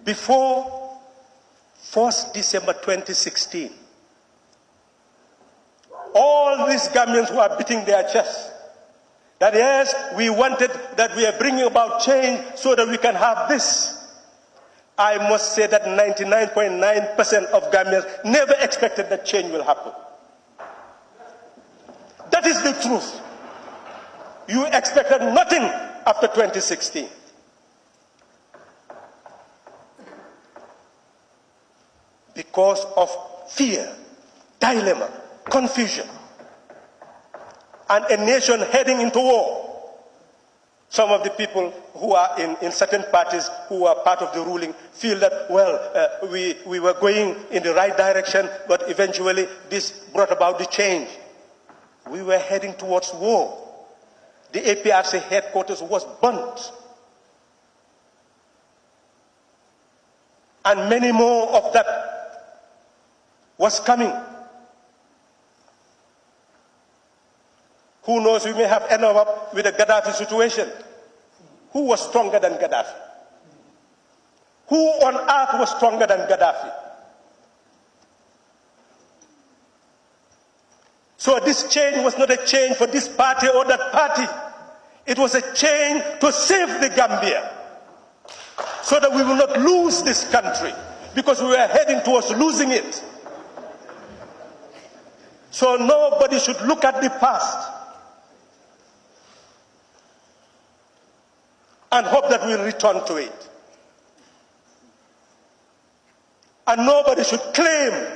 Before 1st December 2016, all these Gambians who are beating their chests, that yes, we wanted, that we are bringing about change so that we can have this. I must say that 99.9% of Gambians never expected that change will happen. That is the truth. You expected nothing after 2016. Because of fear, dilemma, confusion, and a nation heading into war. Some of the people who are in certain parties who are part of the ruling feel that, well, we were going in the right direction, but eventually this brought about the change. We were heading towards war. The APRC headquarters was burnt. And many more of that was coming. Who knows, we may have ended up with a Gaddafi situation. Who was stronger than Gaddafi? Who on earth was stronger than Gaddafi? So this change was not a change for this party or that party. It was a change to save the Gambia, so that we will not lose this country, because we were heading towards losing it. So nobody should look at the past and hope that we'll return to it. And nobody should claim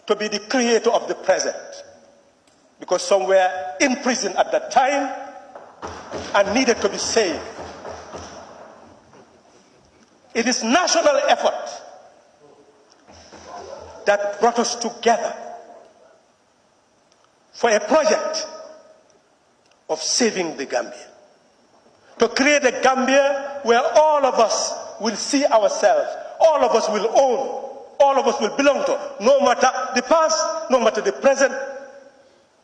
to be the creator of the present, because some were in prison at that time and needed to be saved. It is national effort that brought us together for a project of saving the Gambia. To create a Gambia where all of us will see ourselves, all of us will own, all of us will belong to, no matter the past, no matter the present.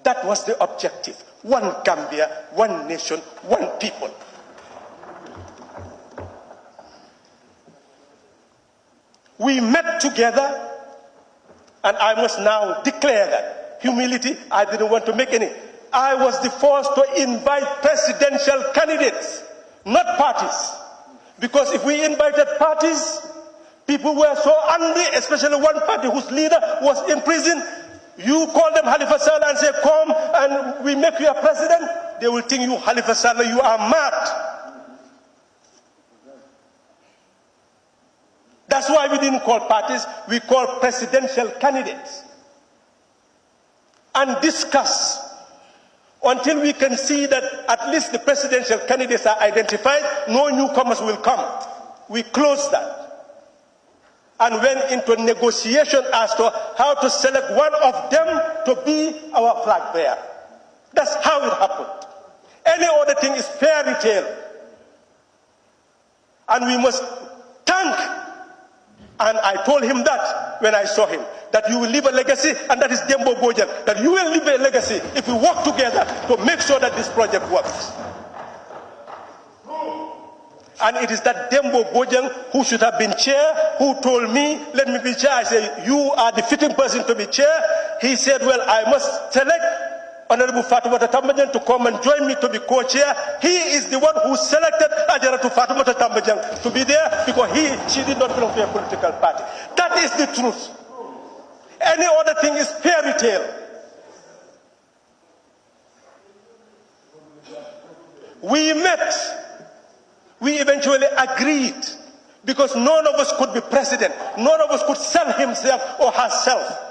That was the objective. One Gambia, one nation, one people. We met together, and I must now declare that humility, I didn't want to make any. I was the first to invite presidential candidates, not parties. Because if we invited parties, people were so angry, especially one party whose leader was in prison. You call them Halifa Sallah and say, come and we make you a president. They will think you Halifa Sallah, you are mad. That's why we didn't call parties, we called presidential candidates. And discuss until we can see that at least the presidential candidates are identified, no newcomers will come. We closed that and went into negotiation as to how to select one of them to be our flag bearer. That's how it happened. Any other thing is fairy tale. And we must thank, and I told him that when I saw him, that you will leave a legacy, and that is Dembo Bojang, that you will leave a legacy if we work together to make sure that this project works. And it is that Dembo Bojang who should have been chair, who told me, let me be chair. I said, you are the fitting person to be chair. He said, well, I must select Honorable Fatoumata Tambajang to come and join me to be co-chair. He is the one who selected Ajaratu Fatoumata Tambajang to be there, because she did not belong to a political party. That is the truth. Any other thing is fairy tale. We met. We eventually agreed, because none of us could be president. None of us could sell himself or herself.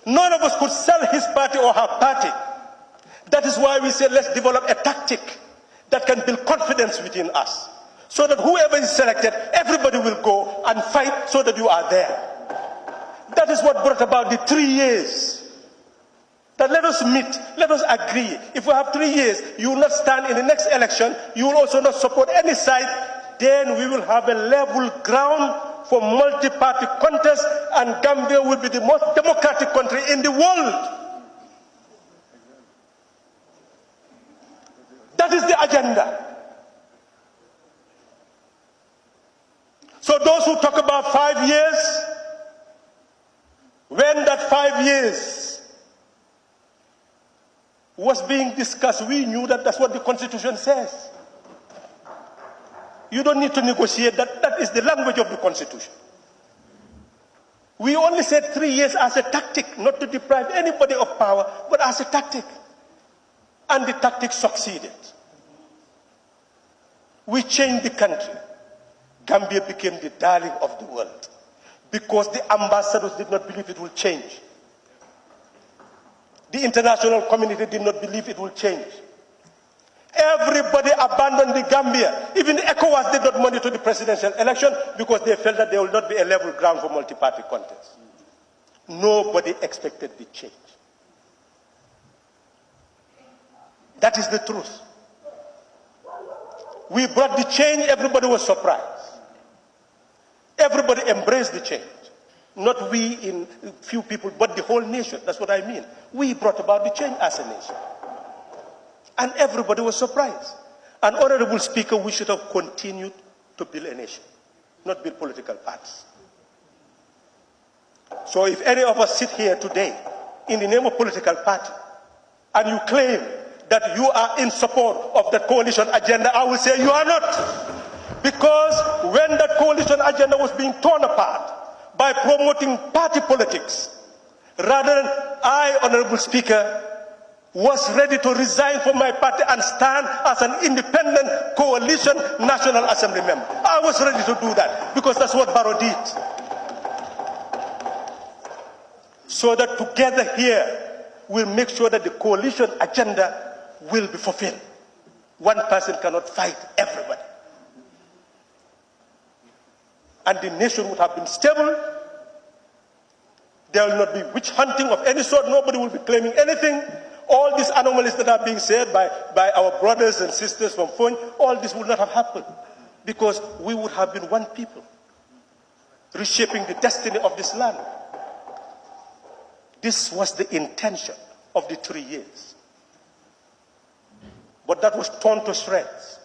None of us could sell his party or her party. That is why we said, let's develop a tactic that can build confidence within us, so that whoever is selected, everybody will go and fight so that you are there. That is what brought about the 3 years. That let us meet, let us agree. If we have 3 years, you will not stand in the next election, you will also not support any side, then we will have a level ground for multi-party contest, and Gambia will be the most democratic country in the world. That is the agenda. So those who talk about 5 years, when that 5 years was being discussed, we knew that that's what the Constitution says. You don't need to negotiate that. That is the language of the Constitution. We only said 3 years as a tactic, not to deprive anybody of power, but as a tactic. And the tactic succeeded. We changed the country. Gambia became the darling of the world because the ambassadors did not believe it will change. The international community did not believe it will change. Everybody abandoned the Gambia. Even the ECOWAS did not monitor the presidential election because they felt that there will not be a level ground for multi-party contest. Nobody expected the change. That is the truth. We brought the change, everybody was surprised. Everybody embraced the change. Not we in few people, but the whole nation. That's what I mean. We brought about the change as a nation. And everybody was surprised. And Honorable Speaker, we should have continued to build a nation, not build political parties. So if any of us sit here today in the name of political party and you claim that you are in support of the coalition agenda, I will say you are not. Because when that coalition agenda was being torn apart by promoting party politics, rather than I, Honorable Speaker, was ready to resign from my party and stand as an independent coalition National Assembly member. I was ready to do that because that's what Barrow did. So that together here, we'll make sure that the coalition agenda will be fulfilled. One person cannot fight everybody. And the nation would have been stable. There will not be witch hunting of any sort. Nobody will be claiming anything. All these anomalies that are being said by our brothers and sisters from Fon, all this would not have happened because we would have been one people, reshaping the destiny of this land. This was the intention of the 3 years. But that was torn to shreds.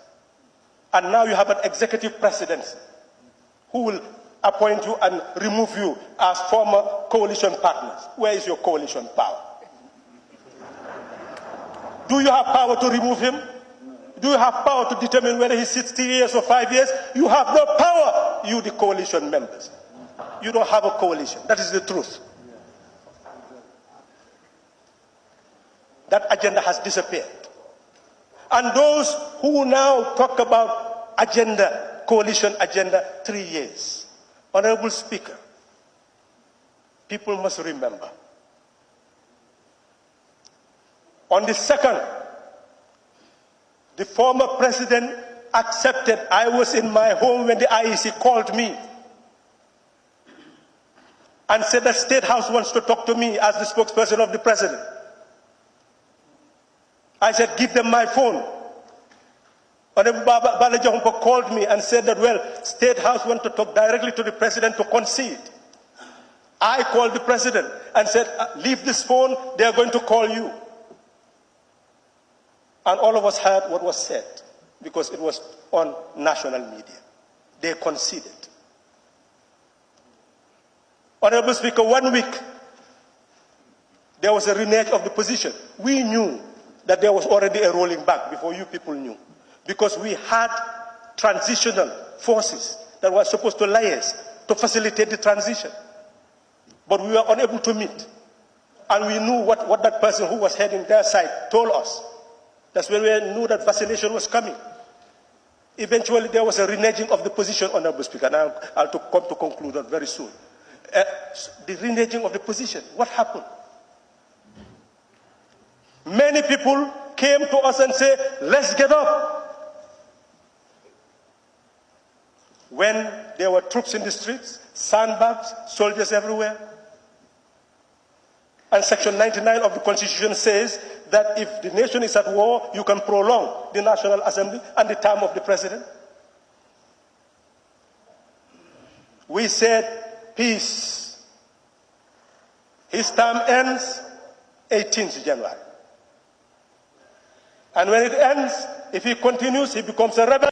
And now you have an executive presidency who will appoint you and remove you as former coalition partners. Where is your coalition power? Do you have power to remove him? Do you have power to determine whether he sits 3 years or 5 years? You have no power, you the coalition members. You don't have a coalition. That is the truth. That agenda has disappeared. And those who now talk about agenda, coalition agenda, 3 years. Honorable Speaker, people must remember. On the 2nd, the former president accepted. I was in my home when the IEC called me and said the State House wants to talk to me as the spokesperson of the president. I said, give them my phone. Honorable Bala Jahumpa called me and said that, well, State House wants to talk directly to the president to concede. I called the president and said, leave this phone, they are going to call you. And all of us heard what was said because it was on national media. They conceded. Honorable Speaker, 1 week, there was a renege of the position. We knew that there was already a rolling back before you people knew. Because we had transitional forces that were supposed to liaise to facilitate the transition. But we were unable to meet. And we knew what that person who was heading their side told us. That's when we knew that vacillation was coming. Eventually, there was a reneging of the position, Honorable Speaker, and I'll come to conclude that very soon. The reneging of the position, what happened? Many people came to us and said, let's get up. When there were troops in the streets, sandbags, soldiers everywhere. And Section 99 of the Constitution says that if the nation is at war, you can prolong the National Assembly and the term of the president. We said, peace. His term ends 18th January. And when it ends, if he continues, he becomes a rebel.